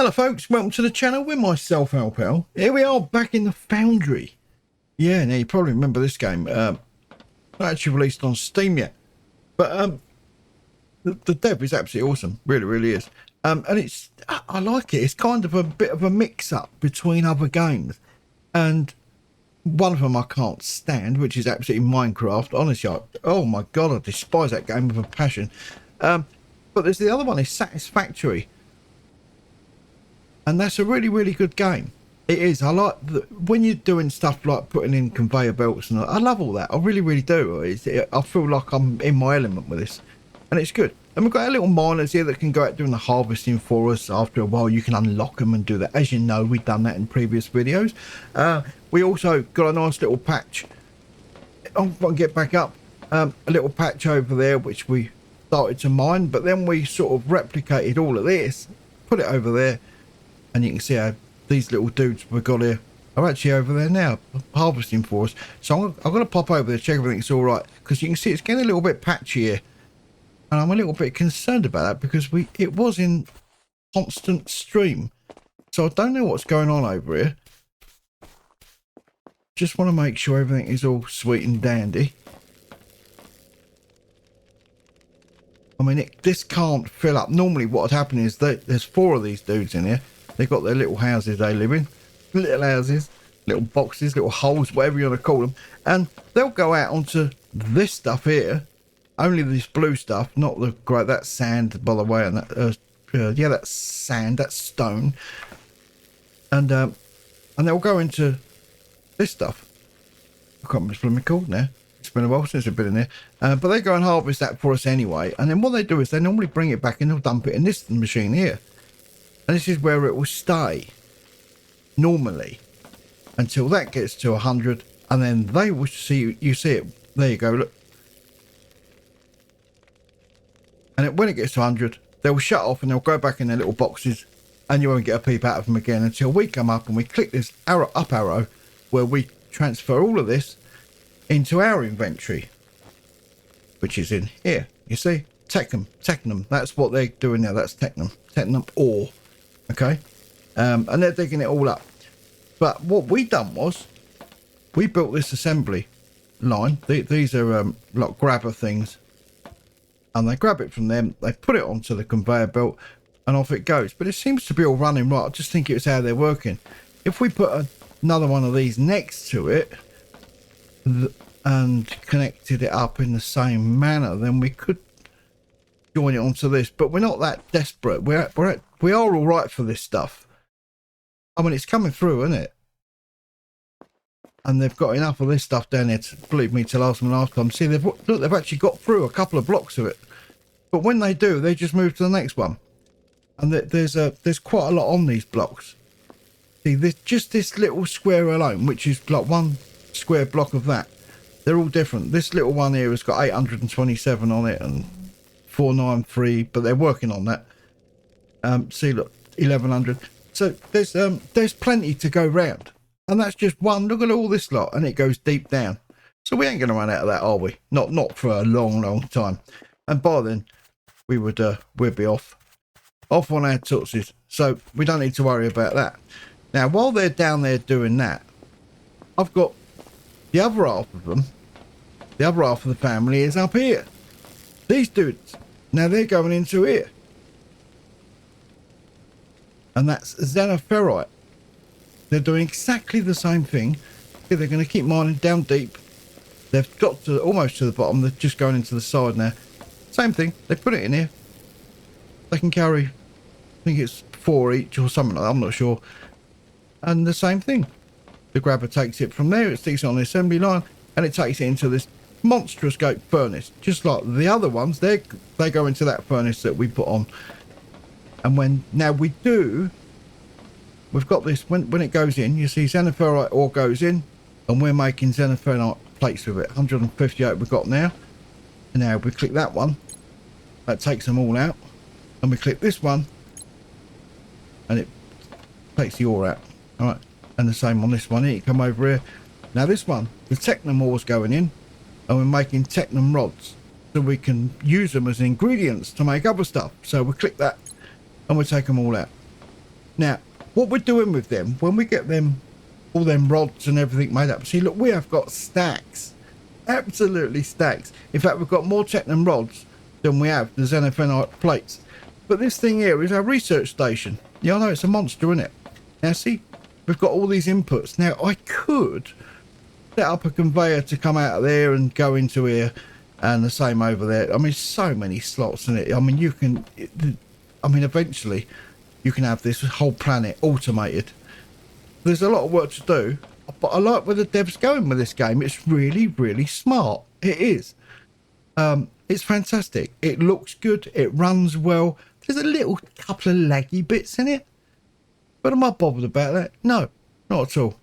Hello folks, welcome to the channel with myself, Alpal. Here we are back in the Foundry. Yeah, now you probably remember this game. Not actually released on Steam yet. But the dev is absolutely awesome. Really is. And I like it. It's kind of a bit of a mix-up between other games. And one of them I can't stand, which is absolutely Minecraft. Honestly, oh my god, I despise that game with a passion. But there's the other one, is Satisfactory. And that's a really good game. It is. I like when you're doing stuff like putting in conveyor belts, and I love all that. I really do. I feel like I'm in my element with this, and it's good. And we've got our little miners here that can go out doing the harvesting for us. After a while, you can unlock them and do that. As you know, we've done that in previous videos. We also got a nice little patch. I'm going to get back up. A little patch over there, which we started to mine, but then we sort of replicated all of this, put it over there. And you can see how these little dudes we've got here are actually over there now, harvesting for us. So I'm going to pop over there, check everything's all right. Because you can see it's getting a little bit patchy here. And I'm a little bit concerned about that because it was in constant stream. So I don't know what's going on over here. Just want to make sure everything is all sweet and dandy. I mean, this can't fill up. Normally what would happen is there's 4 of these dudes in here. They've got their little houses they live in. Little houses, little boxes, little holes, whatever you want to call them. And they'll go out onto this stuff here. Only this blue stuff, not the grey. That's sand, by the way. And that, yeah, that's sand, that's stone. And they'll go into this stuff. I can't remember what it's called now. It's been a while since I've been in there. But they go and harvest that for us anyway. And then what they do is they normally bring it back and they'll dump it in this machine here. And this is where it will stay normally until that gets to 100, and then they will see you see it. There you go, look. And when it gets to 100, they'll shut off and they'll go back in their little boxes, and you won't get a peep out of them again until we come up and we click this up arrow where we transfer all of this into our inventory, which is in here. You see, Technum. That's what they're doing now. That's Technum ore. Okay, and they're digging it all up. But what we done was we built this assembly line. These are like grabber things, and they grab it from them, they put it onto the conveyor belt, and off it goes. But it seems to be all running right. I just think it's how they're working. If we put another one of these next to it and connected it up in the same manner, then we could join it onto this. But we're not that desperate. We are all right for this stuff. I mean, it's coming through, isn't it? And they've got enough of this stuff down there to, believe me, to last them a lifetime. See, they've actually got through a couple of blocks of it. But when they do, they just move to the next one. And there's quite a lot on these blocks. See, there's just this little square alone, which is like one square block of that. They're all different. This little one here has got 827 on it and 493, but they're working on that. See, look, 1100. So there's plenty to go round, and that's just one. Look at all this lot, and it goes deep down. So we ain't going to run out of that, are we? Not for a long time. And by then, we'd be off on our tootsies. So we don't need to worry about that. Now, while they're down there doing that, I've got the other half of them. The other half of the family is up here. These dudes. Now they're going into here. And that's xenoferrite. They're doing exactly the same thing. They're going to keep mining down deep. They've got to almost to the bottom. They're just going into the side now. Same thing. They put it in here. They can carry, I think it's 4 each or something like that. I'm not sure. And the same thing. The grabber takes it from there. It sticks it on the assembly line. And it takes it into this monstrous gate furnace. Just like the other ones. They go into that furnace that we put on. And now we've got this, when it goes in, you see xenoferrite ore goes in, and we're making xenoferrite plates with it. 158 we've got now. And now we click that one, that takes them all out. And we click this one, and it takes the ore out. All right, and the same on this one here. You come over here. Now this one, the Technum ore's going in, and we're making Technum rods, so we can use them as ingredients to make other stuff. So we click that, and we take them all out. Now, what we're doing with them, when we get them, all them rods and everything made up, see, look, we have got stacks, absolutely stacks. In fact, we've got more Technum rods than we have the xenophenite plates. But this thing here is our research station. Yeah, I know it's a monster, isn't it? Now, see, we've got all these inputs. Now, I could set up a conveyor to come out of there and go into here, and the same over there. I mean, so many slots in it. I mean, you can, I mean, eventually you can have this whole planet automated. There's a lot of work to do, but I like where the dev's going with this game. It's really, really smart. It is. It's fantastic. It looks good. It runs well. There's a little couple of laggy bits in it, but am I bothered about that? No, not at all.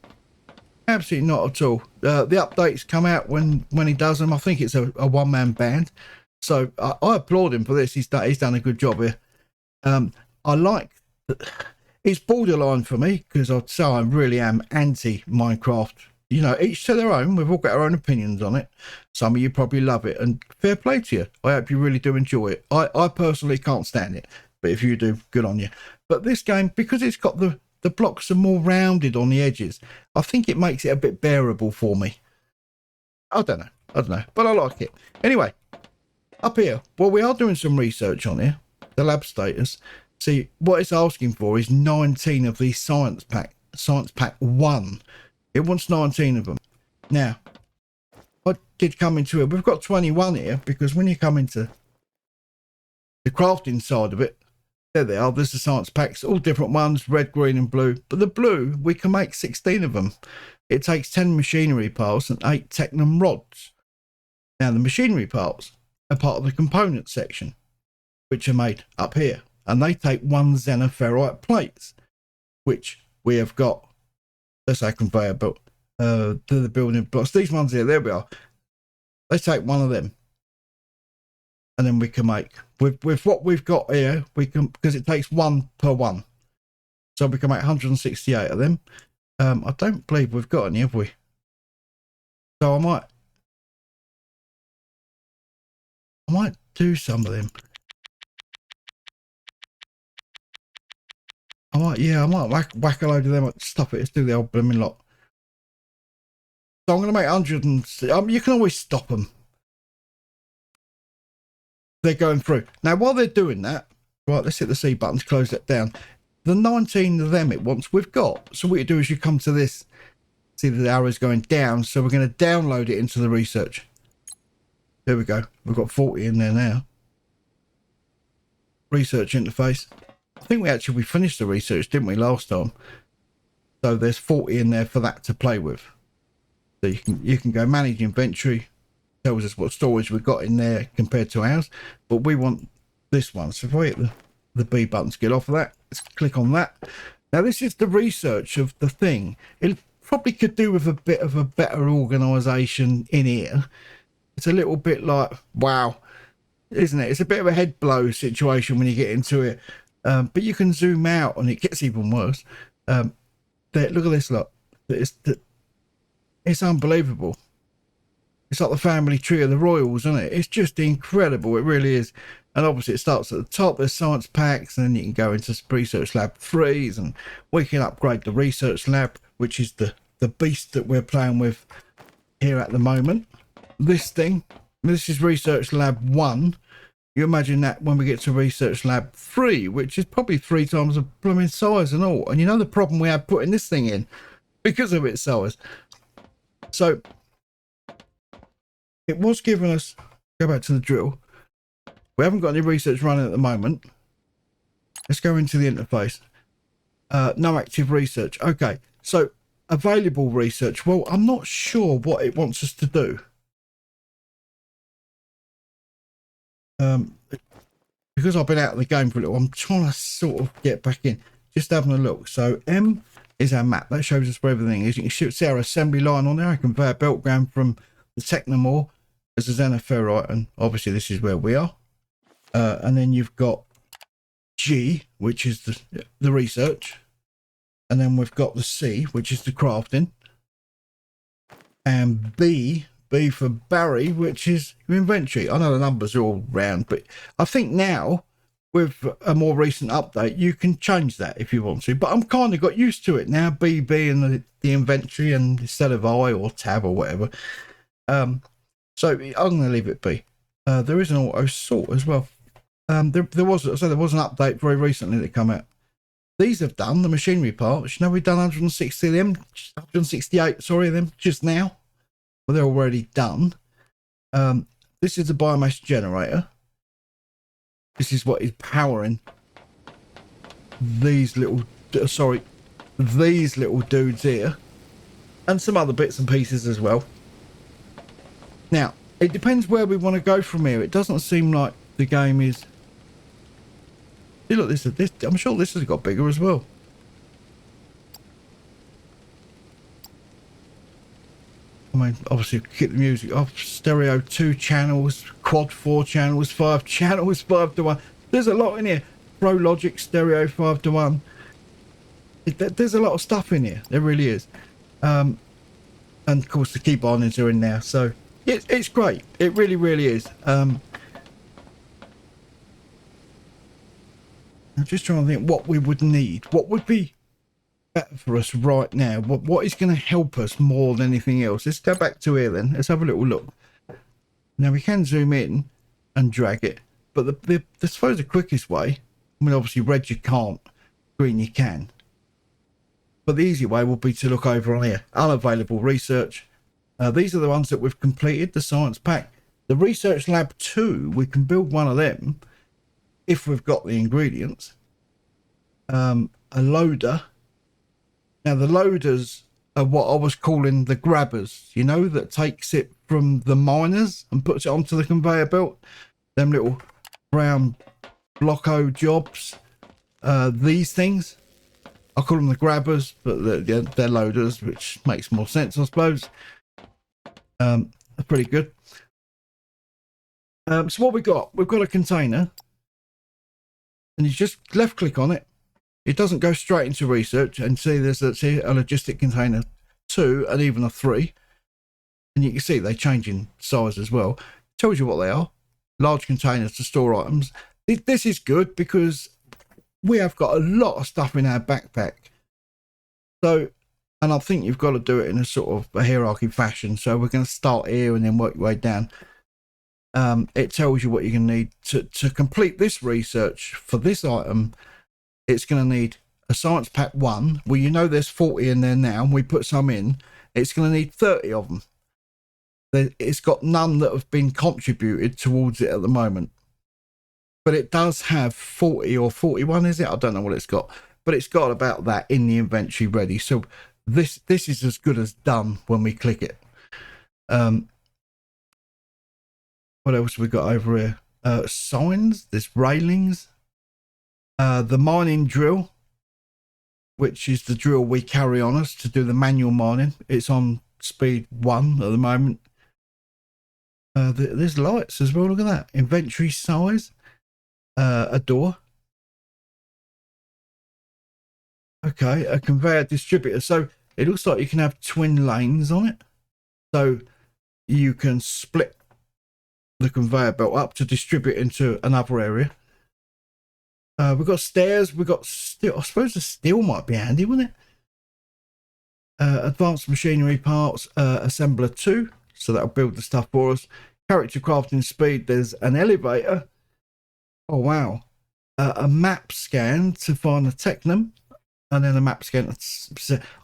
Absolutely not at all. The updates come out when he does them. I think it's a one-man band, so I applaud him for this. He's done a good job here. I like it's borderline for me because I'd say I really am anti Minecraft. You know, each to their own. We've all got our own opinions on it. Some of you probably love it, and fair play to you. I hope you really do enjoy it. I personally can't stand it, but if you do, good on you. But this game, because it's got the blocks are more rounded on the edges, I think it makes it a bit bearable for me. I don't know, but I like it. Anyway, up here, well, we are doing some research on here, the lab status. See, what it's asking for is 19 of these science pack 1. It wants 19 of them. Now, I did come into it. We've got 21 here because when you come into the crafting side of it, there they are. There's the science packs, all different ones, red, green and blue. But the blue, we can make 16 of them. It takes 10 machinery parts and 8 Technum rods. Now, the machinery parts are part of the component section, which are made up here. And they take 1 xenoferrite plates, which we have got. Let's say conveyor belt. The building blocks. These ones here, there we are. They take 1 of them. And then we can make, with what we've got here, we can, because it takes 1 per 1. So we can make 168 of them. I don't believe we've got any, have we? So I might do some of them. I might whack a load of them. Stop it. Let's do the old blooming lot. So I'm going to make 100 and you can always stop them. They're going through. Now, while they're doing that, right, let's hit the C button to close that down. The 19 of them it wants, we've got. So what you do is you come to this. See the arrow's going down. So we're going to download it into the research. There we go. We've got 40 in there now. Research interface. I think we finished the research, didn't we, last time? So there's 40 in there for that to play with. So you can go manage inventory. Tells us what storage we've got in there compared to ours. But we want this one. So if I hit the B button to get off of that, let's click on that. Now this is the research of the thing. It probably could do with a bit of a better organisation in here. It's a little bit like, wow, isn't it? It's a bit of a head blow situation when you get into it. But you can zoom out and it gets even worse. Look at this lot. It's unbelievable. It's like the family tree of the royals, isn't it? It's just incredible. It really is. And obviously it starts at the top. There's science packs, and then you can go into research lab 3s, and we can upgrade the research lab, which is the beast that we're playing with here at the moment. This is research lab 1. You imagine that when we get to research lab 3, which is probably 3 times the blooming size and all. And you know the problem we have putting this thing in because of its size. So it was giving us, go back to the drill. We haven't got any research running at the moment. Let's go into the interface. No active research. Okay, so available research. Well, I'm not sure what it wants us to do. Because I've been out of the game for a little, I'm trying to sort of get back in. Just having a look. So M is our map. That shows us where everything is. You can see our assembly line on there. I can conveyor belt going from the Technum ore as a xenoferrite, and obviously this is where we are. And then you've got G, which is the research, and then we've got the C, which is the crafting, and B for Barry, which is your inventory. I know the numbers are all round, but I think now with a more recent update, you can change that if you want to. But I'm kind of got used to it now, BB and the inventory, and instead of I or tab or whatever. So I'm going to leave it be. There is an auto sort as well. There was an update very recently that came out. These have done the machinery parts. You know, we've done 160 of them, 168, sorry, of them just now. Well, they're already done. This is the biomass generator. This is what is powering these little dudes here, and some other bits and pieces as well. Now, it depends where we want to go from here. It doesn't seem like the game is... See, look, this. I'm sure this has got bigger as well. I mean, obviously, keep the music off. Stereo 2 channels, quad 4 channels, 5 channels, 5 to 1. There's a lot in here. Pro Logic stereo 5 to 1. There's a lot of stuff in here. There really is. And of course, the key bindings are in there. So it's great. It really, really is. I'm just trying to think what we would need. What would be better for us right now? What is going to help us more than anything else? Let's go back to here then. Let's have a little look. Now we can zoom in and drag it, but I suppose the quickest way, I mean, obviously red you can't, green you can, but the easy way will be to look over on here. Unavailable research. These are the ones that we've completed, the science pack. The research lab 2, we can build one of them if we've got the ingredients. A loader. Now the loaders are what I was calling the grabbers, you know, that takes it from the miners and puts it onto the conveyor belt. Them little brown blocko jobs. These things, I call them the grabbers, but they're loaders, which makes more sense, I suppose. They're pretty good. So what we got? We've got a container, and you just left click on it. It doesn't go straight into research, and see there's a logistic container 2 and even a 3, and you can see they change in size as well. It tells you what they are. Large containers to store items. This is good because we have got a lot of stuff in our backpack. So, and I think you've got to do it in a sort of a hierarchy fashion. So we're going to start here and then work your way down. It tells you what you're going to need to complete this research for this item. It's going to need a science pack 1. Well, you know there's 40 in there now, and we put some in. It's going to need 30 of them. It's got none that have been contributed towards it at the moment. But it does have 40 or 41, is it? I don't know what it's got. But it's got about that in the inventory ready. So this is as good as done when we click it. What else have we got over here? Signs. There's railings. The mining drill, which is the drill we carry on us to do the manual mining. It's on speed 1 at the moment. There's lights as well. Look at that. Inventory size. A door. Okay, a conveyor distributor. So it looks like you can have twin lanes on it. So you can split the conveyor belt up to distribute into another area. We've got stairs. We've got steel. I suppose the steel might be handy, wouldn't it? Advanced machinery parts. Assembler 2. So that'll build the stuff for us. Character crafting speed. There's an elevator. Oh, wow. A map scan to find the technum. And then a map scan. I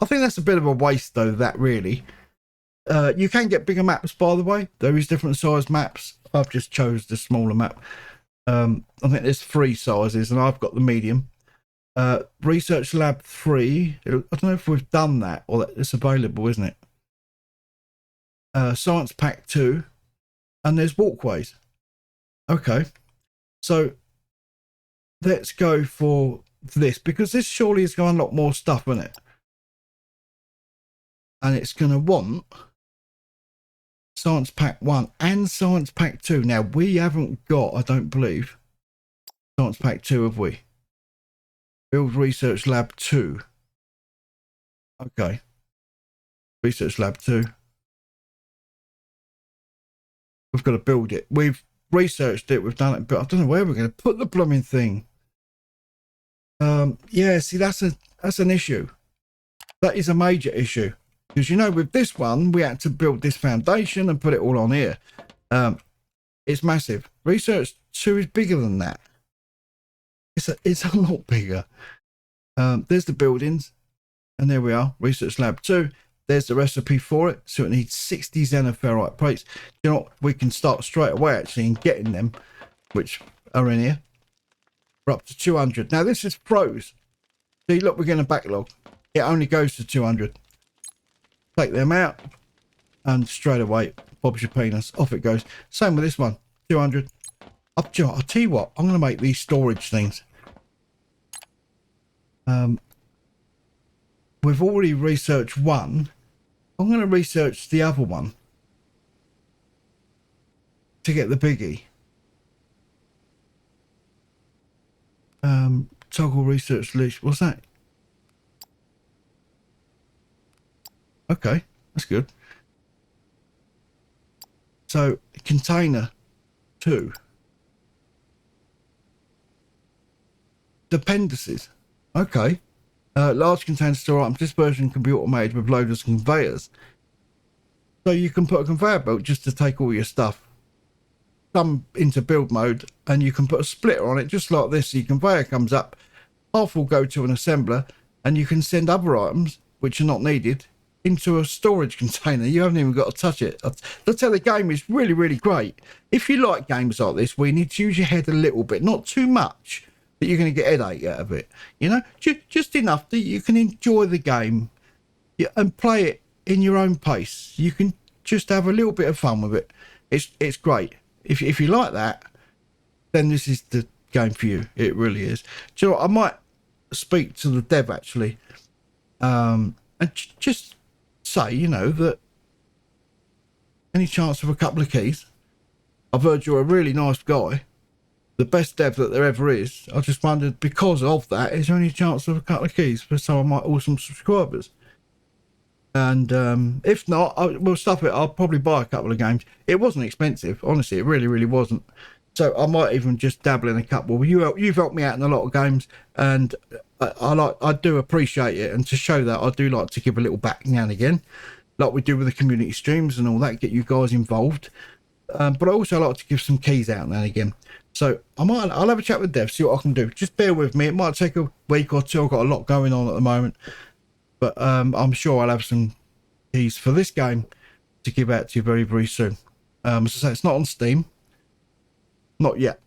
think that's a bit of a waste, though, that really. You can get bigger maps, by the way. There is different size maps. I've just chose the smaller map. I think there's 3 sizes, and I've got the medium. Research Lab 3. I don't know if we've done that, or that it's available, isn't it? Science Pack 2. And there's walkways. Okay. So let's go for this, because this surely is going to unlock more stuff, isn't it? And it's going to want Science Pack 1 and Science Pack 2. Now, we haven't got, I don't believe, Science Pack 2, have we? Build Research Lab 2. Okay. Research Lab 2. We've got to build it. researched it, we've done it, but I don't know where we're going to put the blooming thing. Yeah, see, that's an issue. That is a major issue, because you know, with this one we had to build this foundation and put it all on here. It's massive. Research 2 is bigger than that. It's a lot bigger. There's the buildings, and there we are. Research lab 2. There's the recipe for it. So it needs 60 xenoferrite plates. You know what? We can start straight away actually in getting them, which are in here. We're up to 200. Now this is froze. See, look, we're getting a backlog. It only goes to 200. Take them out, and straight away, Bob's your penis. Off it goes. Same with this one. 200. I'll tell you what. I'm going to make these storage things. We've already researched one. I'm going to research the other one to get the biggie. Toggle research list. What's that? Okay, that's good. So container 2. Dependencies. Okay. Large container store items. This version can be automated with loaders and conveyors. So you can put a conveyor belt just to take all your stuff, some into build mode, and you can put a splitter on it just like this. So your conveyor comes up, half will go to an assembler, and you can send other items which are not needed into a storage container. You haven't even got to touch it. That's how the game is really, really great. If you like games like this where you need to use your head a little bit, not too much that you're going to get a headache out of it, you know, just enough that you can enjoy the game and play it in your own pace. You can just have a little bit of fun with it. It's great. If you like that, then this is the game for you. It really is. Do you know what? I might speak to the dev actually, and just say, you know, that any chance of a couple of keys? I've heard you're a really nice guy, the best dev that there ever is. I just wondered, because of that, is there any chance of a couple of keys for some of my awesome subscribers? And if not, we'll stuff it. I'll probably buy a couple of games. It wasn't expensive, honestly. It really, really wasn't. So I might even just dabble in a couple. You've helped me out in a lot of games, and I do appreciate it. And to show that, I do like to give a little back now and again, like we do with the community streams and all that. Get you guys involved. But I also like to give some keys out now and again. So I'll have a chat with Dev, see what I can do. Just bear with me. It might take a week or two. I've got a lot going on at the moment. But I'm sure I'll have some keys for this game to give out to you very, very soon. As I say, it's not on Steam. Not yet.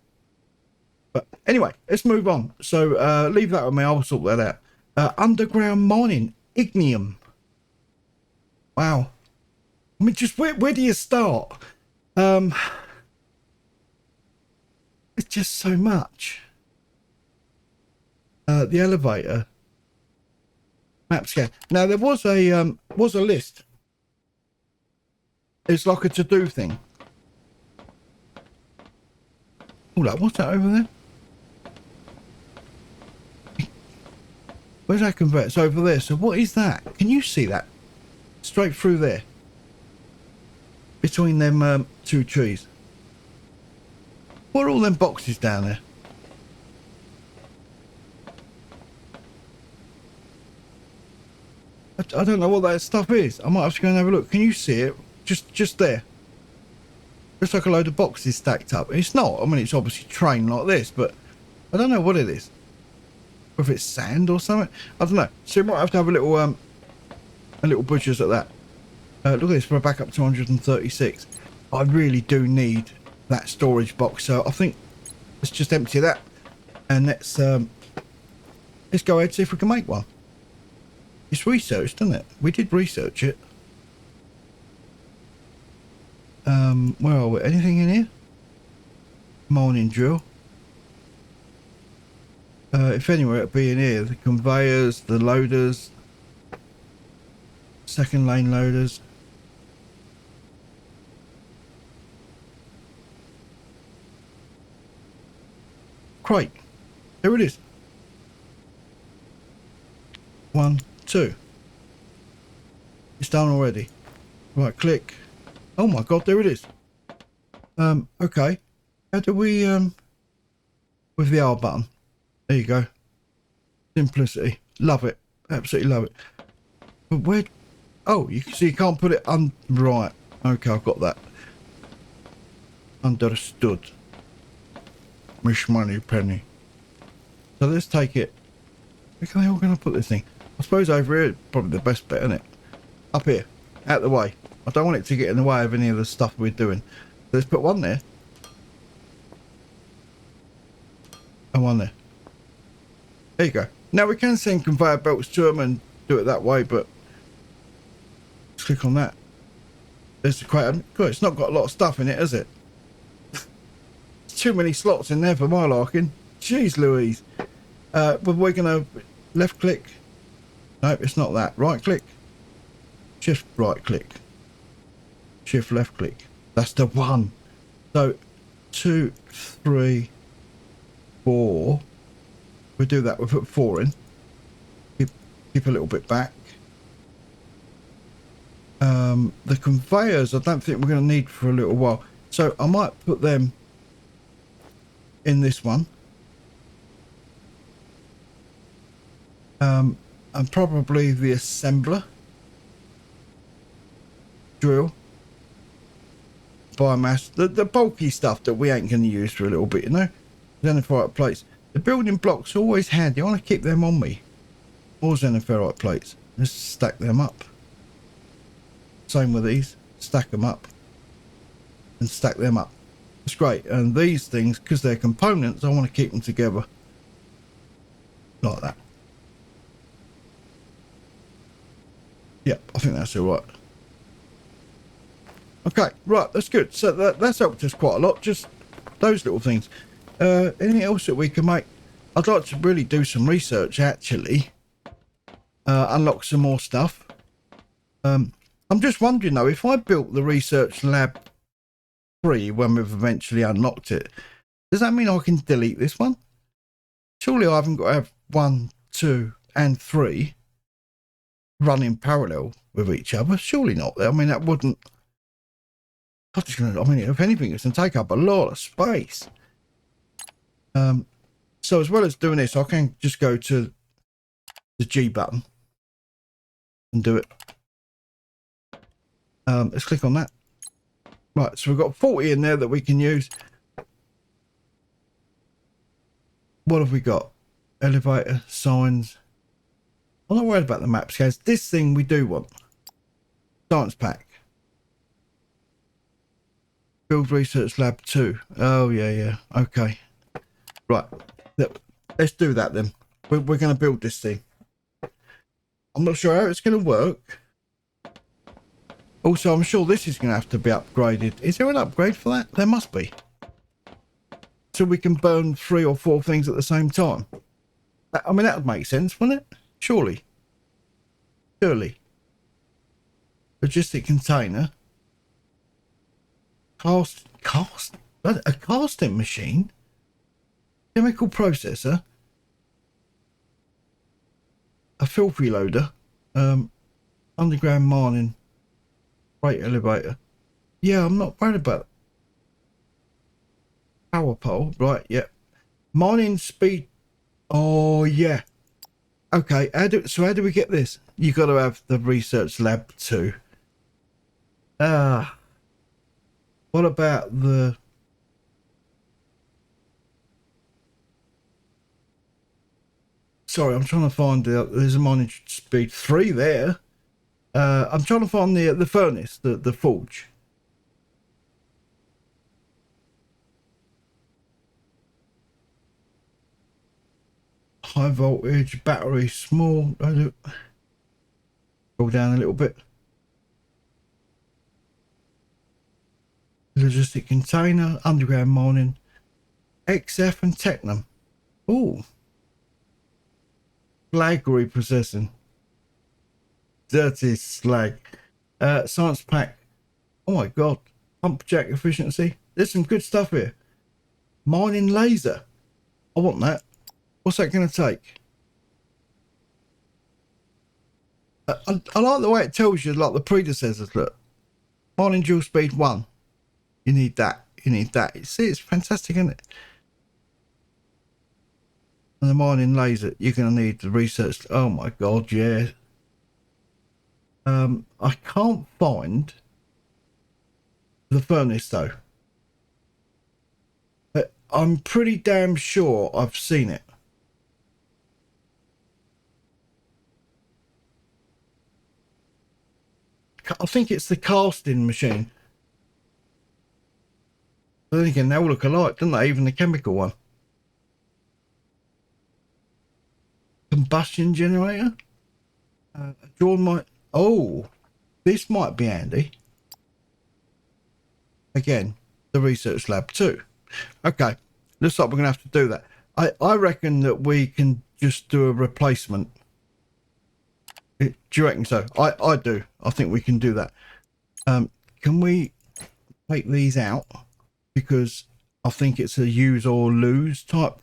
But anyway, let's move on. So leave that with me. I'll sort that out. Underground mining. Ignium. Wow. I mean, just where do you start? It's just so much. The elevator. Map scan. Now there was a list. It's like a to-do thing. Oh, look, what's that over there? Where's that conveyor? It's over there. So what is that? Can you see that? Straight through there. Between them two trees. What are all them boxes down there? I don't know what that stuff is. I might have to go and have a look. Can you see it? Just there. Looks like a load of boxes stacked up. It's not. I mean, it's obviously trained like this, but I don't know what it is. If it's sand or something. I don't know. So you might have to have a little butchers at that. Look at this. We're back up to 136. I really do need that storage box. So I think let's just empty that. And let's go ahead and see if we can make one. It's researched, isn't it? We did research it. Where are we? Anything in here? Mining drill. If anywhere, it'd be in here. The conveyors, the loaders, second lane loaders. Crate. There it is. 1, 2. It's done already. Right, click. Oh my god, there it is. Okay. How do we, with the R button? There you go. Simplicity. Love it. Absolutely love it. But where, oh, you can see you can't put it on, right. Okay, I've got that. Understood. Mish money penny. So let's take it. Where the hell going to put this thing? I suppose over here, probably the best bet, isn't it? Up here, out the way. I don't want it to get in the way of any of the stuff we're doing. So let's put one there. And one there. There you go. Now we can send conveyor belts to them and do it that way, but let's click on that. There's the crate. Good, it's not got a lot of stuff in it, has it? Too many slots in there for my liking. Jeez Louise. But we're going to left click. No, it's not that. Right click. Shift right click. Shift left click. That's the one. So 2, 3, 4. We'll do that. We'll put 4 in. Keep a little bit back. The conveyors I don't think we're going to need for a little while. So I might put them in this one. And probably the assembler. Drill. Biomass. The bulky stuff that we ain't going to use for a little bit, you know. Xenoferrite plates. The building blocks are always handy. I want to keep them on me. More xenoferrite plates. Let's stack them up. Same with these. Stack them up. And stack them up. It's great. And these things, because they're components, I want to keep them together. Like that. Yep, I think that's all right. Okay, right, that's good. So that's helped us quite a lot. Just those little things. Anything else that we can make? I'd like to really do some research, actually. Unlock some more stuff. I'm just wondering, though, if I built the research lab 3 when we've eventually unlocked it, does that mean I can delete this one? Surely I haven't got to have 1, 2, and 3 running parallel with each other. Surely not. I mean, that wouldn't... I mean, if anything, it's going to take up a lot of space. So as well as doing this, I can just go to the G button and do it. Let's click on that. Right, so we've got 40 in there that we can use. What have we got? Elevator, signs. I'm not worried about the map scans. This thing we do want. Science pack. Build research lab 2. Oh, yeah. Okay. Right. Let's do that then. We're going to build this thing. I'm not sure how it's going to work. Also, I'm sure this is going to have to be upgraded. Is there an upgrade for that? There must be. So we can burn 3 or 4 things at the same time. I mean, that would make sense, wouldn't it? Surely. Logistic container. A casting machine. Chemical processor. A filthy loader. Underground mining. Freight elevator. Yeah, I'm not worried about it. Power pole. Right, yeah. Mining speed. Oh, yeah. Okay, how do we get this? You got to have the research lab 2. What about the... Sorry, I'm trying to find there's a mining speed 3 there. I'm trying to find the furnace, the forge. High voltage, battery, small. Go down a little bit. Logistic container, underground mining, XF and Technum. Oh. Slag reprocessing. Dirty slag. Science pack. Oh my god. Pump jack efficiency. There's some good stuff here. Mining laser. I want that. What's that going to take? I like the way it tells you, like the predecessors. Look. Mining dual speed 1. You need that. you need that. See, it's fantastic, isn't it? And the mining laser, you're going to need the research. Oh my God, yeah. I can't find the furnace though. But I'm pretty damn sure I've seen it. I think it's the casting machine. But then again, they all look alike, don't they? Even the chemical one. Combustion generator. Drawn my. Oh, this might be handy. Again, the research lab too. Okay, looks like we're gonna have to do that. I reckon that we can just do a replacement. Do you reckon so? I do. I think we can do that. Can we take these out? Because I think it's a use or lose type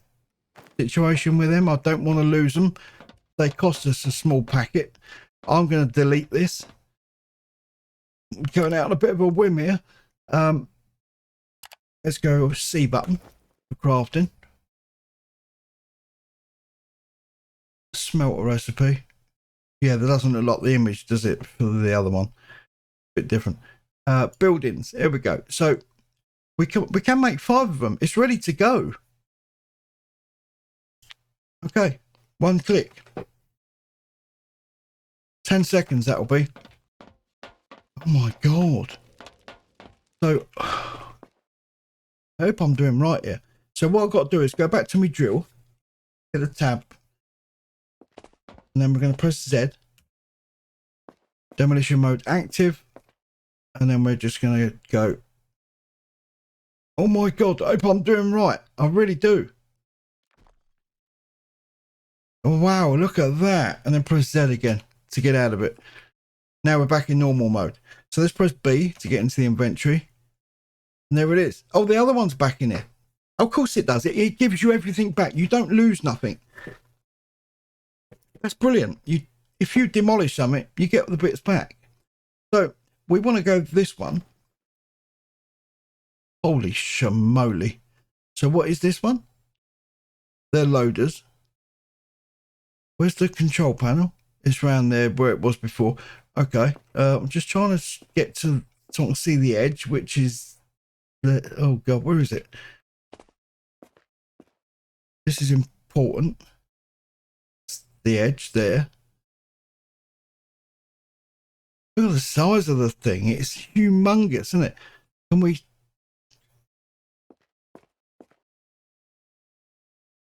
situation with them. I don't want to lose them. They cost us a small packet. I'm going to delete this. I'm going out on a bit of a whim here. Let's go C button for crafting. Smelter recipe. Yeah, that doesn't look like the image, does it, for the other one? A bit different. Buildings. Here we go. So we can make 5 of them. It's ready to go. Okay, 1 click. 10 seconds that'll be. Oh my God. So I hope I'm doing right here. So what I've got to do is go back to my drill, get a tab, and then we're going to press Z. Demolition mode active, and then we're just going to go. Oh my God, I hope I'm doing right. I really do. Oh wow, look at that. And then press Z again to get out of it. Now we're back in normal mode. So let's press B to get into the inventory. And there it is. Oh, the other one's back in here. Of course it does. It gives you everything back. You don't lose nothing. That's brilliant. If you demolish something, you get the bits back. So we want to go this one. Holy shamoly. So what is this one? They're loaders. Where's the control panel? It's around there where it was before. Okay. I'm just trying to get to so I can see the edge, which is the, oh God, where is it? This is important. It's the edge there. Look at the size of the thing. It's humongous, isn't it? Can we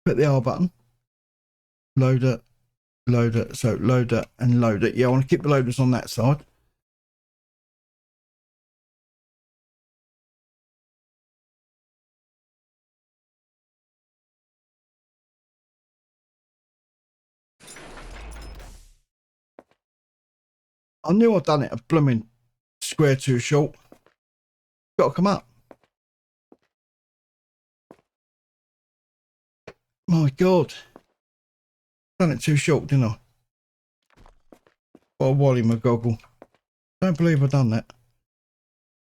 hit the R button? Loader, loader, so loader and loader. Yeah, I want to keep the loaders on that side. I knew I'd done it a blooming square too short. Got to come up. My God. Done it too short, didn't I? What a Wally McGoggle. Don't believe I've done that.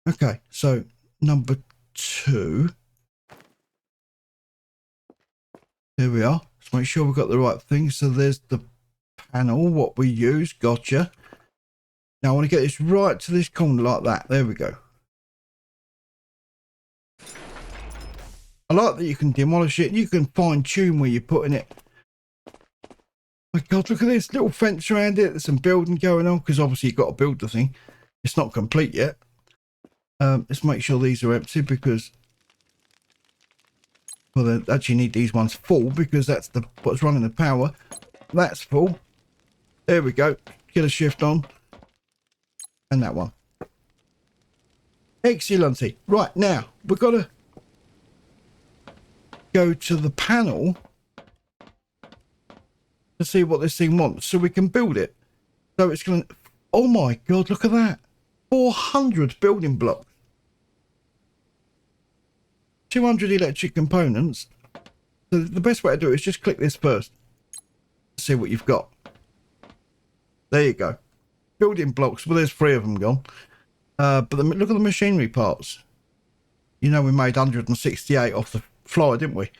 Okay, so number 2. There we are. Let's make sure we've got the right thing. So there's the panel, what we use. Gotcha. Now I want to get this right to this corner like that. There we go. I like that you can demolish it. You can fine tune where you're putting it. My God, look at this little fence around it. There's some building going on because obviously you've got to build the thing. It's not complete yet. Let's make sure these are empty because, well, they actually need these ones full because that's what's running the power. That's full. There we go. Get a shift on. And that one. Excellent. Right, now we've got to go to the panel to see what this thing wants so we can build it. So it's going to, oh my God, look at that. 400 building blocks. 200 electric components. So the best way to do it is just click this first. See what you've got. There you go. Building blocks. Well, there's 3 of them gone. But look at the machinery parts. You know, we made 168 off the fly, didn't we?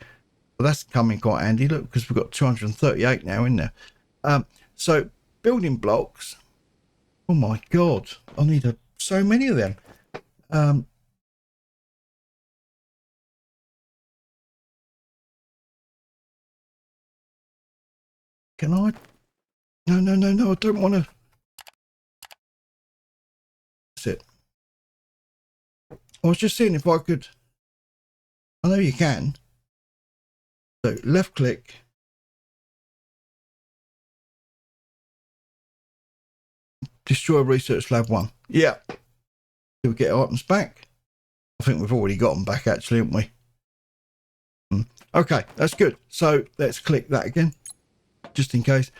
Well, that's coming quite handy, look, because we've got 238 now in there. So building blocks. Oh my God, I need so many of them. Can I? No, I don't want to. That's it. I was just seeing if I could. I know you can. So left click. Destroy research lab 1. Yeah. Do we get items back? I think we've already got them back actually, haven't we? Okay, that's good. So let's click that again, just in case.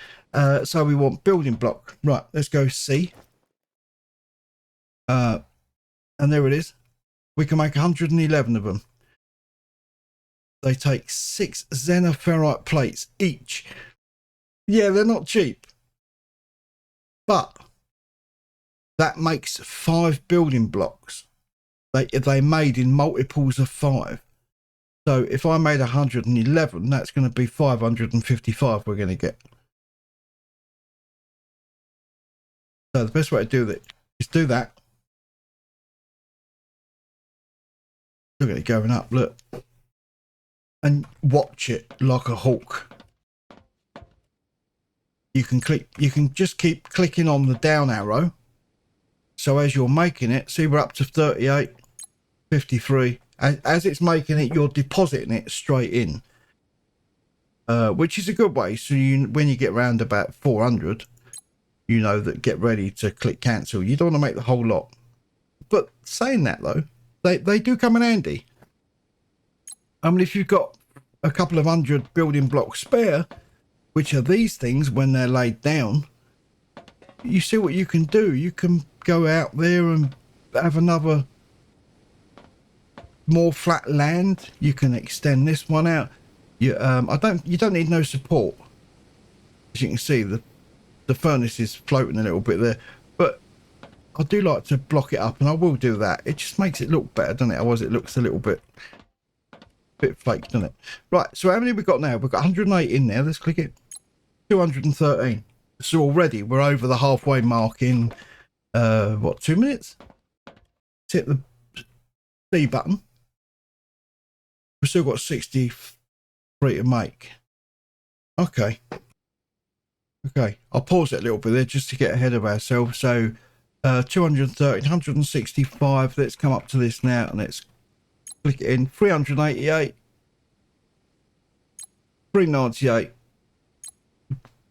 So we want building block. Right, let's go C. And there it is. We can make 111 of them. They take 6 xenoferrite plates each. Yeah, they're not cheap. But that makes 5 building blocks. They made in multiples of 5. So if I made 111, that's going to be 555 we're going to get. So the best way to do that is do that. Look at it going up, look. And watch it like a hawk. You can just keep clicking on the down arrow. So as you're making it, see we're up to 38, 53. As it's making it, you're depositing it straight in. Which is a good way. So when you get around about 400, you know that get ready to click cancel. You don't want to make the whole lot. But saying that though, they do come in handy. I mean, if you've got a couple of 100 building blocks spare, which are these things when they're laid down, you see what you can do. You can go out there and have another more flat land. You can extend this one out. You don't need no support. As you can see, the furnace is floating a little bit there, but I do like to block it up, and I will do that. It just makes it look better, doesn't it? Otherwise it looks a little bit fake, doesn't it? Right, so how many have we got now? We've got 108 in there. Let's click it. 213. So already we're over the halfway mark in what, 2 minutes? Let's hit the C button. We've still got 63 to make. Okay, I'll pause it a little bit there just to get ahead of ourselves. So 230, 165. Let's come up to this now and let's click it in. 388, 398.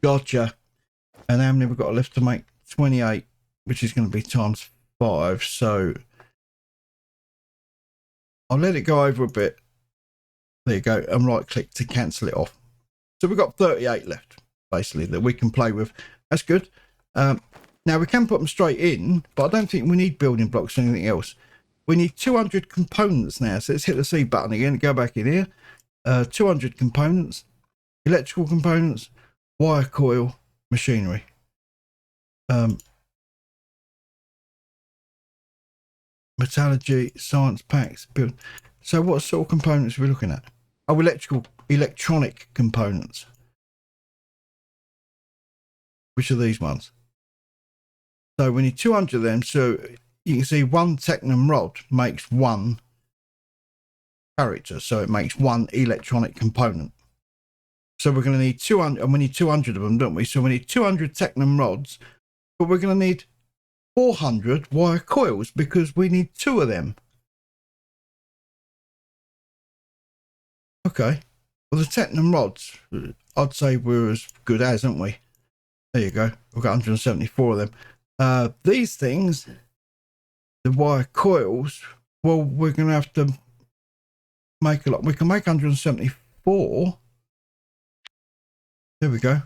Gotcha. And how many we've got left to make? 28, which is going to be times 5. So I'll let it go over a bit. There you go. And right click to cancel it off. So we've got 38 left, basically, that we can play with. That's good. Now we can put them straight in, but I don't think we need building blocks or anything else. We need 200 components now. So let's hit the C button again, go back in here. 200 components, electrical components, wire coil, machinery. Metallurgy, science packs, build. So what sort of components are we looking at? Oh, electronic components. Which are these ones? So we need 200 of them. So you can see one Technum rod makes one character. So it makes one electronic component. So we're going to need 200, and we need 200 of them, don't we? So we need 200 Technum rods, but we're going to need 400 wire coils because we need 2 of them. Okay. Well, the Technum rods, I'd say we're as good as, aren't we? There you go. We've got 174 of them. These things, the wire coils, well, we're going to have to make a lot. We can make 174. There we go.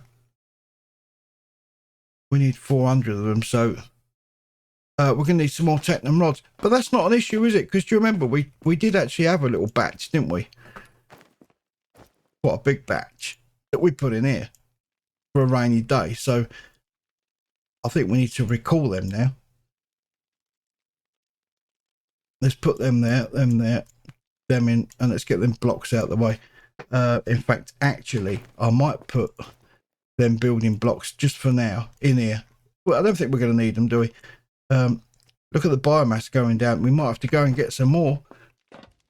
We need 400 of them, so we're going to need some more Technum rods. But that's not an issue, is it? Because do you remember, we did actually have a little batch, didn't we? Quite a big batch that we put in here for a rainy day. So I think we need to recall them now. Let's put them there, them in, and let's get them blocks out of the way. In fact, actually, I might put them building blocks just for now in here. Well, I don't think we're going to need them, do we? Look at the biomass going down. We might have to go and get some more.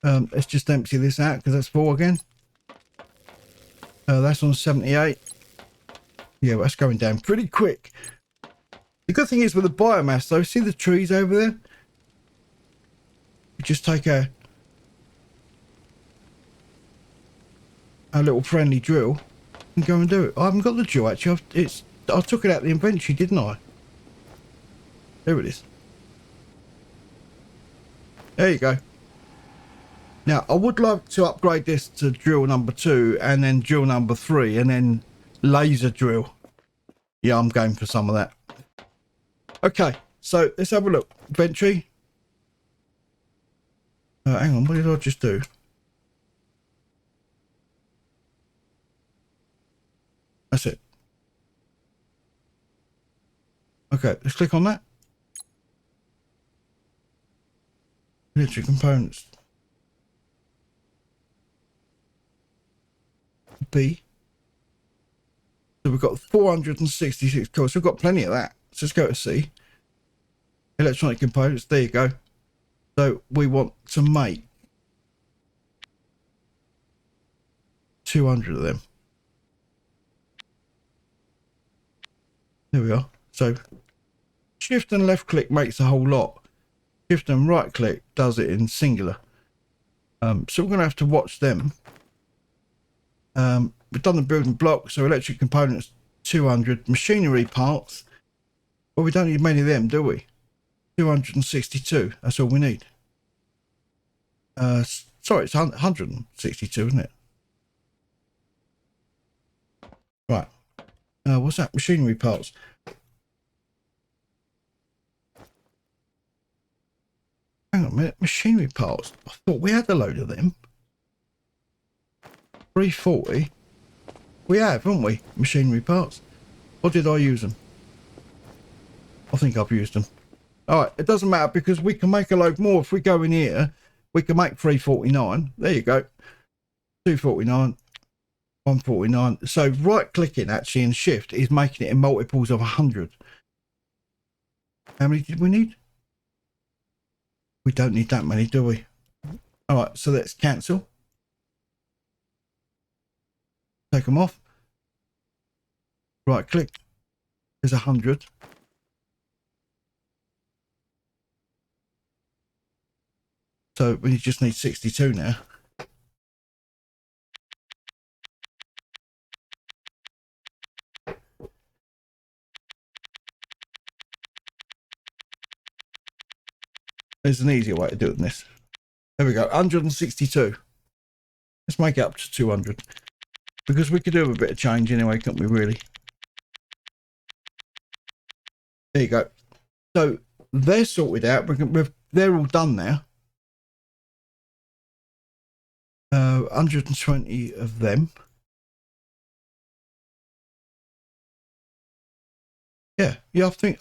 Let's just empty this out because that's full again. That's on 78. Yeah, that's going down pretty quick. The good thing is with the biomass, though, see the trees over there? We just take a little friendly drill and go and do it. I haven't got the drill, actually. I took it out of the inventory, didn't I? There it is. There you go. Now, I would like to upgrade this to drill number 2 and then drill number 3 and then laser drill. Yeah, I'm going for some of that. Okay, so let's have a look. Inventory. Hang on, what did I just do? That's it. Okay, let's click on that. Electric components. B. So we've got 466 coils. We've got plenty of that. So let's go to C. Electronic components. There you go. So we want to make 200 of them. There we are. So shift and left click makes a whole lot. Shift and right click does it in singular. So we're going to have to watch them. We've done the building blocks, so electric components 200, machinery parts. Well, we don't need many of them, do we? 262. That's all we need. Sorry, it's 162, isn't it? Right. What's that? Machinery parts. Hang on a minute. Machinery parts. I thought we had a load of them. 340. We have, haven't we? Machinery parts. Or did I use them? I think I've used them. Alright, it doesn't matter because we can make a load more. If we go in here, we can make 349. There you go. 249. 149. So right clicking actually and shift is making it in multiples of 100. How many did we need? We don't need that many, do we? Alright, so let's cancel. Take them off. Right click. There's 100. So we just need 62 now. There's an easier way to do it than this. There we go, 162. Let's make it up to 200. Because we could do a bit of change anyway, couldn't we, really? There you go. So they're sorted out. They're all done now. 120 of them. Yeah, I think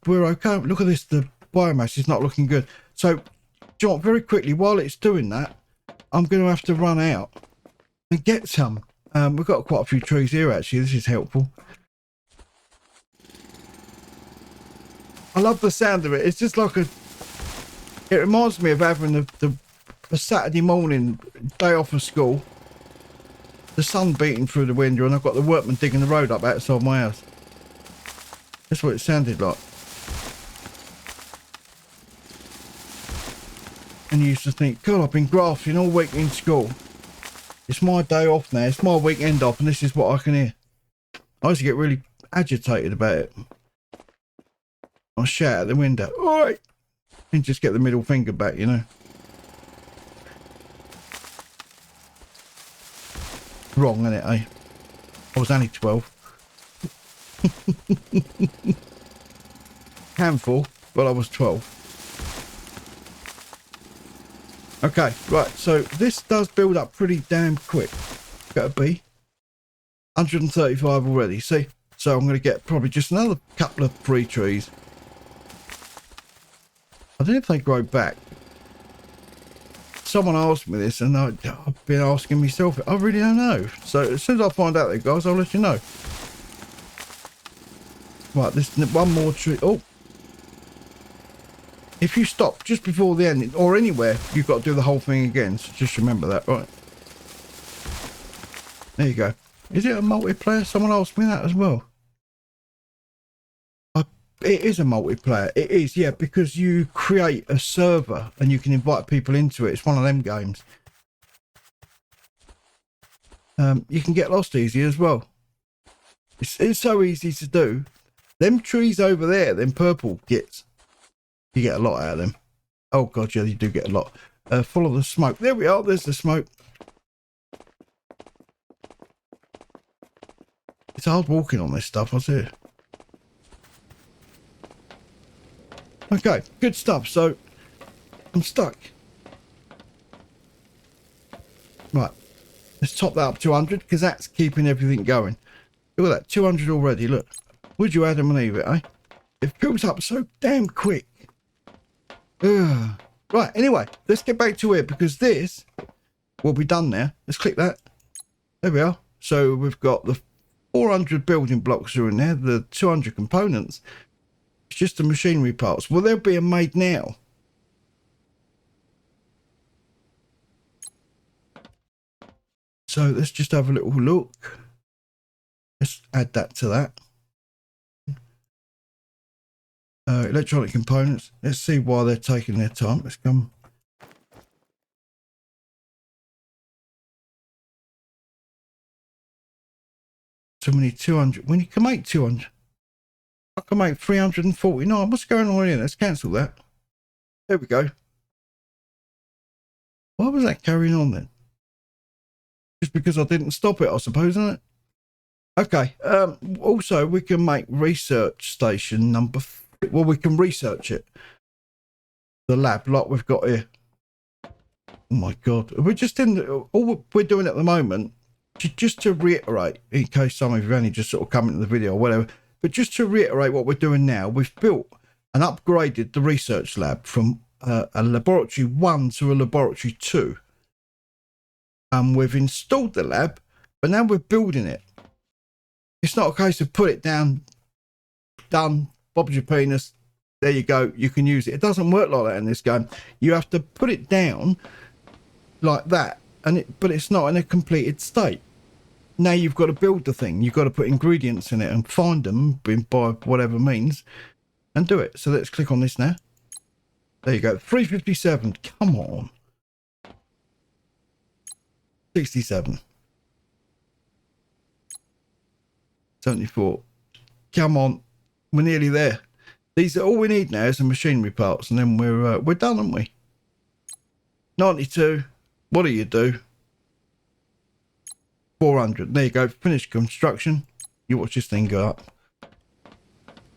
we're okay. Look at this. The biomass is not looking good. So, John, very quickly, while it's doing that, I'm going to have to run out and get some. We've got quite a few trees here, actually. This is helpful. I love the sound of it. It's just like it reminds me of having a Saturday morning, day off of school. The sun beating through the window and I've got the workmen digging the road up outside my house. That's what it sounded like. And you used to think, God, I've been grafting all week in school. It's my day off now. It's my weekend off, and this is what I can hear. I used to get really agitated about it. I shout out the window, oi! And just get the middle finger back, you know. Wrong, innit, eh? I was only 12. Handful, but I was 12. Okay, right, so this does build up pretty damn quick. Got a B. 135 already, see? So I'm going to get probably just another couple of free trees. I don't know if they grow back. someone asked me this, and I've been asking myself. I really don't know. So as soon as I find out, there, guys, I'll let you know. Right, there's one more tree. Oh, if you stop just before the end or anywhere, you've got to do the whole thing again. So just remember that, right? There you go. Is it a multiplayer? Someone asked me that as well. It is a multiplayer. It is, yeah, because you create a server and you can invite people into it. It's one of them games. You can get lost easy as well. It's so easy to do. Them trees over there, them purple gits, you get a lot out of them. Oh god, yeah, you do get a lot. Follow the smoke. There we are. There's the smoke. It's hard walking on this stuff, I see. Okay, good stuff. So I'm stuck. Right, let's top that up to 100 because that's keeping everything going. Look at that, 200 already. Look, would you Adam and Eve it, eh? It fills up so damn quick. Ugh. Right, anyway, let's get back to it because this will be done now. Let's click that. There we are. So we've got the 400 building blocks are in there, the 200 components. It's just the machinery parts. Well, they're being made now. So let's just have a little look. Let's add that to that. Electronic components. Let's see why they're taking their time. Let's come. So we need 200. When you can make 200. I can make 349. What's going on here? Let's cancel that. There we go. Why was that carrying on then? Just because I didn't stop it, I suppose, isn't it? Okay. Also, we can make research station number. Well, we can research it. The lab, like we've got here. Oh my god, we're just in. All we're doing at the moment, just to reiterate, in case some of you only just sort of come into the video or whatever. But just to reiterate what we're doing now, we've built and upgraded the research lab from a laboratory 1 to a laboratory 2. And we've installed the lab, but now we're building it. It's not a case of put it down, done, Bob's your penis, there you go, you can use it. It doesn't work like that in this game. You have to put it down like that, but it's not in a completed state. Now you've got to build the thing. You've got to put ingredients in it and find them by whatever means and do it. So let's click on this now. There you go. 357. Come on. 67. 74. Come on. We're nearly there. These are all we need now is the machinery parts, and then we're done, aren't we? 92. What do you do? 400. There you go. Finished construction. You watch this thing go up.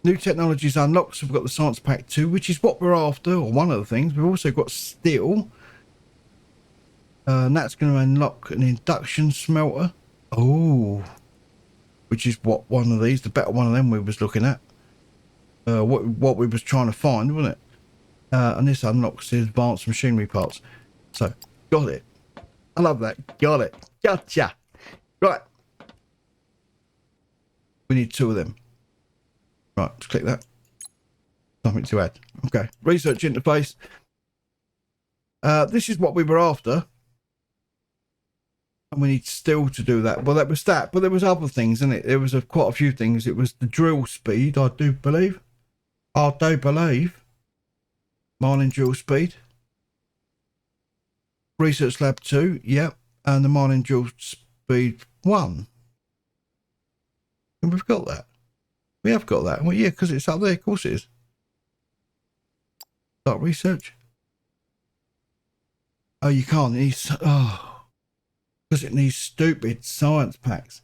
New technologies unlocked. So we've got the science pack 2, which is what we're after, or one of the things. We've also got steel. And that's going to unlock an induction smelter. Oh. Which is what one of these, the better one of them we was looking at. What we was trying to find, wasn't it? And this unlocks the advanced machinery parts. So, got it. I love that. Got it. Gotcha. Right. We need 2 of them. Right, let's click that. Nothing to add. Okay. Research interface. This is what we were after. And we need steel to do that. Well, that was that. But there was other things, in it? There was quite a few things. It was the drill speed, I do believe. Mining drill speed. Research lab 2, yep. And the mining drill speed 1. And we've got that. We have got that. Well, yeah, because it's up there. Of course it is. Start research. Oh, you can't. Because it needs stupid science packs.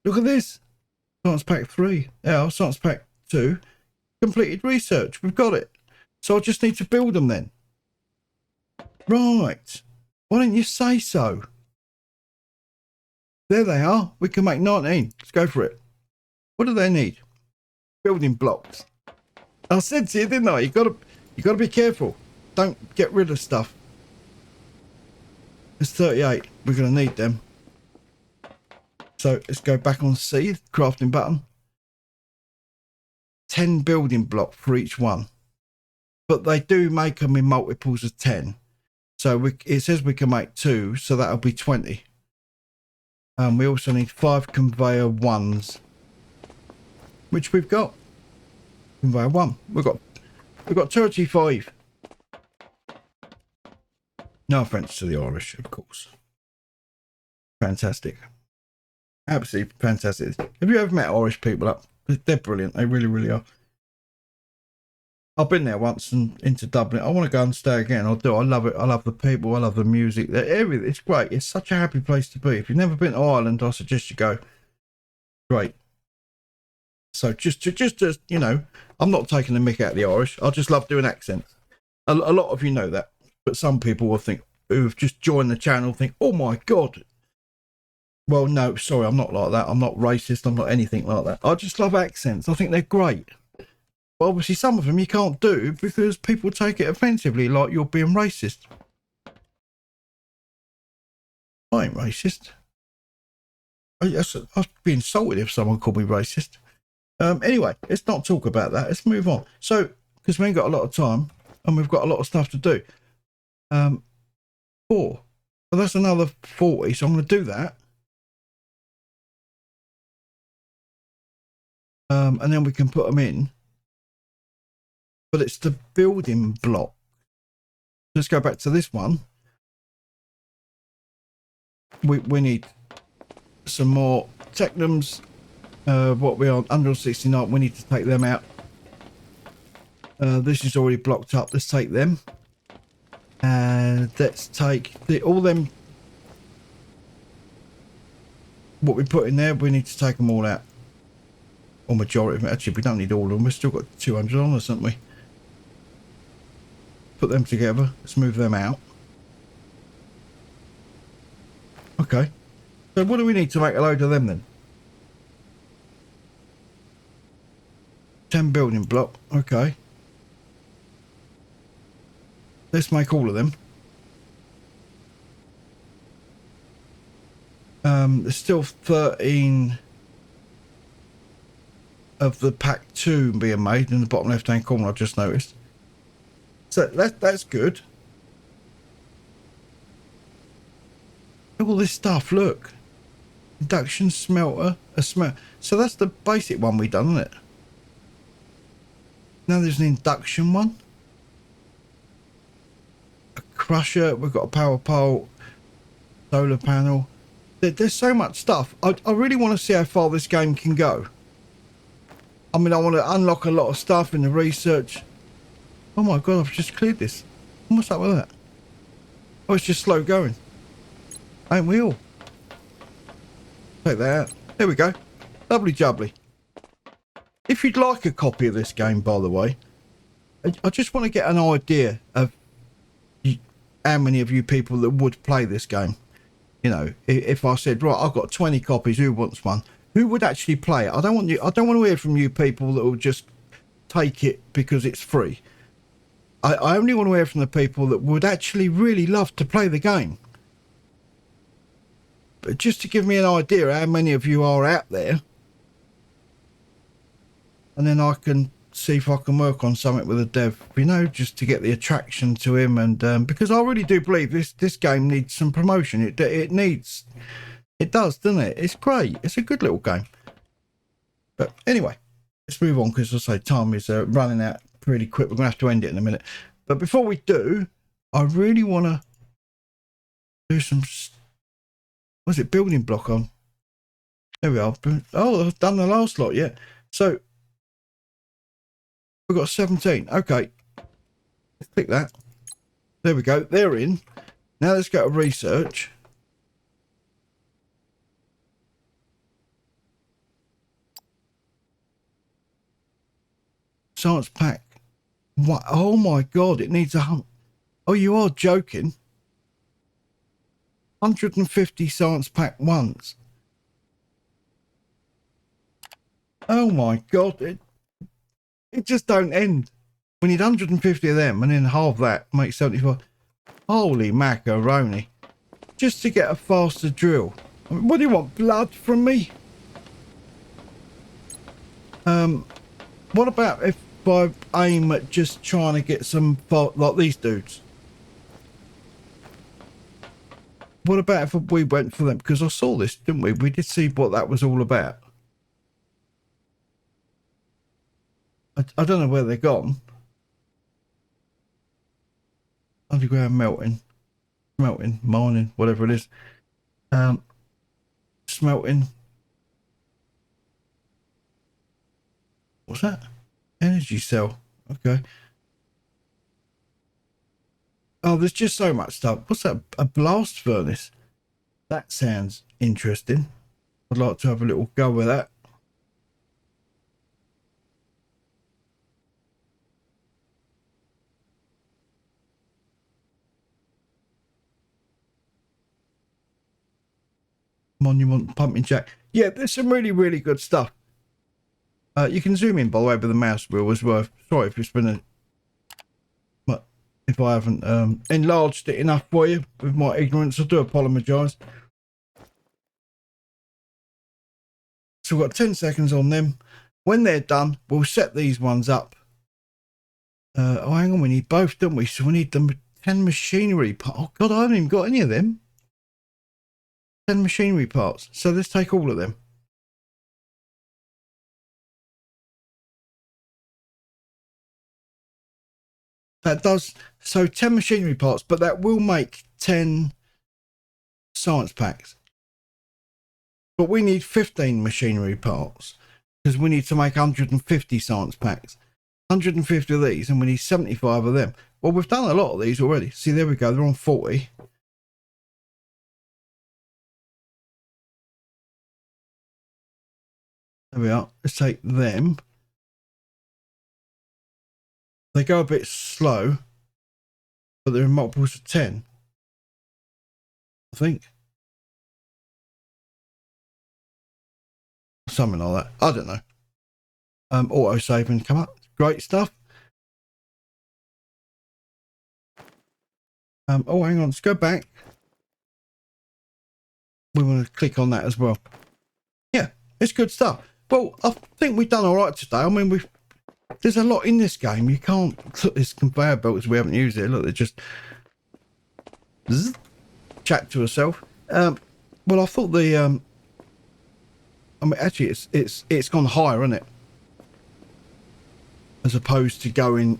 Look at this. Science pack 3. Yeah, science pack 2. Completed research. We've got it. So I just need to build them then. Right. Why didn't you say so? There they are. We can make 19. Let's go for it. What do they need? Building blocks. I said to you, didn't I? You gotta be careful. Don't get rid of stuff. There's 38. We're going to need them. So let's go back on C, crafting button. 10 building block for each one. But they do make them in multiples of 10. So it says we can make 2, so that'll be 20. We also need 5 conveyor 1s, which we've got. Conveyor 1. We've got 35. No offence to the Irish, of course. Fantastic. Absolutely fantastic. Have you ever met Irish people up? They're brilliant. They really, really are. I've been there once and into Dublin. I want to go and stay again. I'll do. I love it. I love the people. I love the music. Everything. It's great. It's such a happy place to be. If you've never been to Ireland, I suggest you go. Great. So just you know, I'm not taking the mick out of the Irish. I just love doing accents. A lot of you know that, but some people will think, who've just joined the channel, think, oh my God. Well, no, sorry, I'm not like that. I'm not racist. I'm not anything like that. I just love accents. I think they're great. But obviously, some of them you can't do because people take it offensively, like you're being racist. I ain't racist. I'd be insulted if someone called me racist. Anyway, let's not talk about that. Let's move on. So, because we ain't got a lot of time and we've got a lot of stuff to do. 4. Well, that's another 40. So I'm going to do that. And then we can put them in. But it's the building block. Let's go back to this one. We need some more Technums. What we are 169, we need to take them out. This is already blocked up. Let's take them. And let's take all them. What we put in there, we need to take them all out. Or majority of them. Actually, we don't need all of them. We've still got 200 on us, haven't we? Put them together. Let's move them out. Okay. So what do we need to make a load of them then? 10 building block. Okay. Let's make all of them. There's still 13 of the pack 2 being made in the bottom left hand corner, I've just noticed. So that's good. All this stuff, look. Induction smelter, a smelter. So that's the basic one we done, isn't it? Now there's an induction one. A crusher, we've got a power pole, solar panel. There's so much stuff. I really want to see how far this game can go. I mean, I want to unlock a lot of stuff in the research. Oh my God, I've just cleared this. What's up with that? Oh, it's just slow going. Ain't we all? Take that out. There we go. Lovely jubbly. If you'd like a copy of this game, by the way, I just want to get an idea of how many of you people that would play this game. You know, if I said, right, I've got 20 copies, who wants one? Who would actually play it? I don't want to hear from you people that will just take it because it's free. I only want to hear from the people that would actually really love to play the game. But just to give me an idea how many of you are out there, and then I can see if I can work on something with a dev, you know, just to get the attraction to him. And because I really do believe this game needs some promotion. It does, doesn't it? It's great. It's a good little game. But anyway, let's move on because, as I say, time is running out pretty quick. We're going to have to end it in a minute. But before we do, I really want to do some... Was it building block on? There we are. Oh, I've done the last lot yet. So we've got 17. Okay. Let's click that. There we go. They're in. Now let's go to research. Science pack. What? Oh my God. It needs a hump. Oh, you are joking. 150 science pack ones. Oh my God. It just don't end. We need 150 of them and then half that makes 75. Holy macaroni. just to get a faster drill. I mean, what do you want, blood from me? What about if I aim at just trying to get some, like these dudes? What about if we went for them? Because I saw this, didn't we? We did see what that was all about. I don't know where they're gone. Underground melting, mining, whatever it is. Smelting. What's that? Energy cell. Okay. Oh, there's just so much stuff. What's that? A blast furnace. That sounds interesting. I'd like to have a little go with that. Monument pumping jack. Yeah, there's some really, really good stuff. You can zoom in, by the way, with the mouse wheel as well. Sorry if it's been a... But if I haven't enlarged it enough for you with my ignorance, I do apologise. So we've got 10 seconds on them. When they're done, we'll set these ones up. Oh, hang on, we need both, don't we? So we need them 10 machinery parts. Oh, God, I haven't even got any of them. 10 machinery parts. So let's take all of them. That does, so 10 machinery parts, but that will make 10 science packs. But we need 15 machinery parts because we need to make 150 science packs. 150 of these, and we need 75 of them. Well, we've done a lot of these already. See, there we go. They're on 40. There we are. Let's take them. They go a bit slow, but they're in multiples of 10. I think. Something like that. I don't know. Auto saving come up. Great stuff. Oh, hang on. Let's go back. We want to click on that as well. Yeah, it's good stuff. Well, I think we've done all right today. I mean, there's a lot in this game. You can't look, this conveyor belts, we haven't used it. Look, they're just chat to herself. Well, I thought the I mean, actually, it's gone higher, isn't it? As opposed to going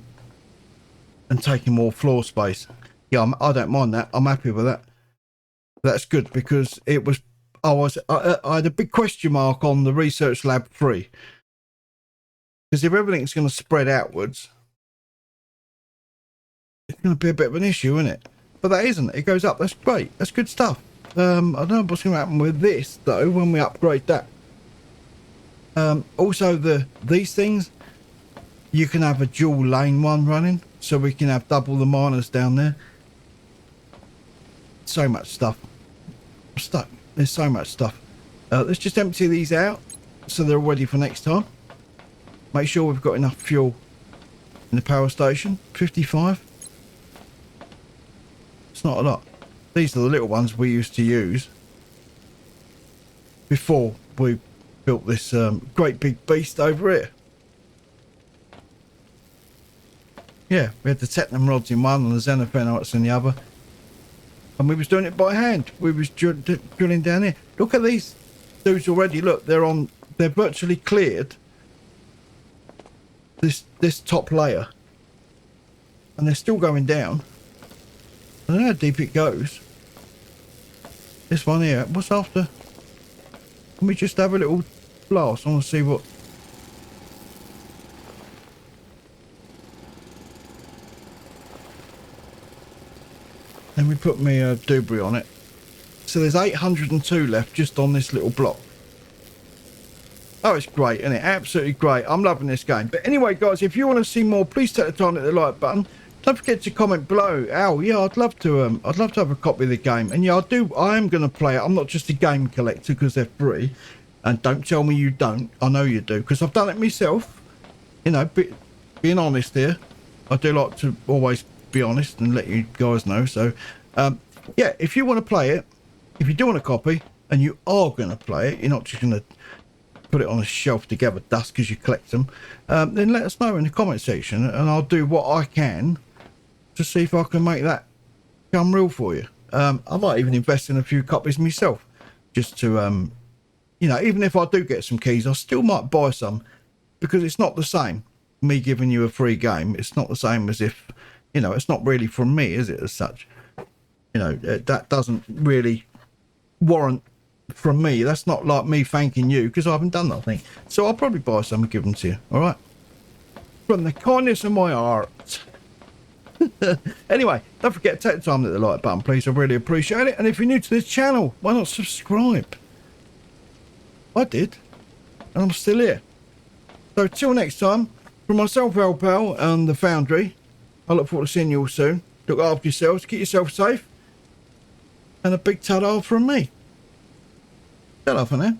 and taking more floor space. Yeah, I don't mind that. I'm happy with that. That's good because it was. I had a big question mark on the Research Lab 3. Because if everything's going to spread outwards, it's going to be a bit of an issue, isn't it? But that isn't. It goes up. That's great. That's good stuff. I don't know what's going to happen with this, though, when we upgrade that. Also, these things, you can have a dual lane one running, so we can have double the miners down there. So much stuff. Stuck. There's so much stuff. Let's just empty these out so they're ready for next time. Make sure we've got enough fuel in the power station. 55. It's not a lot. These are the little ones we used to use before we built this great big beast over here. Yeah, we had the Technum rods in one and the Xenophenites in the other. And we was doing it by hand. We was drilling down here. Look at these dudes already. Look, they're virtually cleared this top layer. And they're still going down. I don't know how deep it goes. This one here. What's after? Can we just have a little blast? I want to see what... Then we put me debris on it. So there's 802 left just on this little block. Oh, it's great, isn't it? Absolutely great. I'm loving this game. But anyway, guys, if you want to see more, please take the time to hit the like button. Don't forget to comment below. Al, yeah, I'd love to have a copy of the game. And yeah, I am going to play it. I'm not just a game collector because they're free. And don't tell me you don't. I know you do because I've done it myself. You know, being honest here. I do like to always be honest and let you guys know. So yeah, if you want to play it, if you do want a copy and you are going to play it, you're not just going to put it on a shelf to gather dust because you collect them, then let us know in the comment section and I'll do what I can to see if I can make that come real for you. I might even invest in a few copies myself just to, you know, even if I do get some keys, I still might buy some because it's not the same. Me giving you a free game, it's not the same as if, you know, it's not really from me, is it, as such? You know, that doesn't really warrant from me. That's not like me thanking you because I haven't done nothing. So I'll probably buy some and give them to you. All right, from the kindness of my heart. Anyway, don't forget to take the time to hit the like button, please. I really appreciate it. And if you're new to this channel, why not subscribe? I did, and I'm still here. So till next time, from myself, Al Pal, and the Foundry, I look forward to seeing you all soon. Look after yourselves, keep yourself safe, and a big ta-da from me. Ta-da for now.